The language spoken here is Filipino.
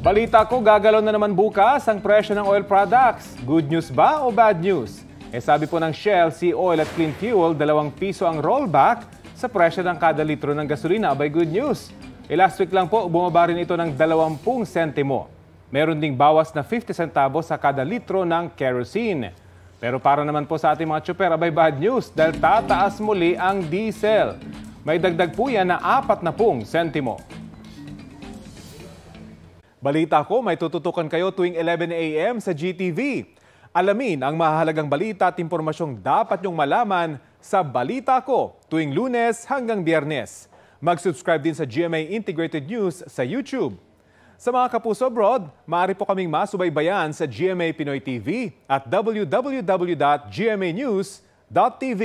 Balita ko, gagalaw na naman bukas ang presyo ng oil products. Good news ba o bad news? Sabi po ng Shell, Sea Oil at Clean Fuel, 2 piso ang rollback sa presyo ng kada litro ng gasolina. Abay, good news. Last week lang po, bumaba rin ito ng 20 sentimo. Meron ding bawas na 50 centavos sa kada litro ng kerosene. Pero para naman po sa ating mga tsuper, abay, bad news dahil tataas muli ang diesel. May dagdag po yan na 40 sentimo. Balita ko, may tututukan kayo tuwing 11 a.m. sa GTV. Alamin ang mahalagang balita at impormasyong dapat nyong malaman sa Balita Ko tuwing Lunes hanggang Biyernes. Mag-subscribe din sa GMA Integrated News sa YouTube. Sa mga kapuso abroad, maaari po kaming masubaybayan sa GMA Pinoy TV at www.gmanews.tv.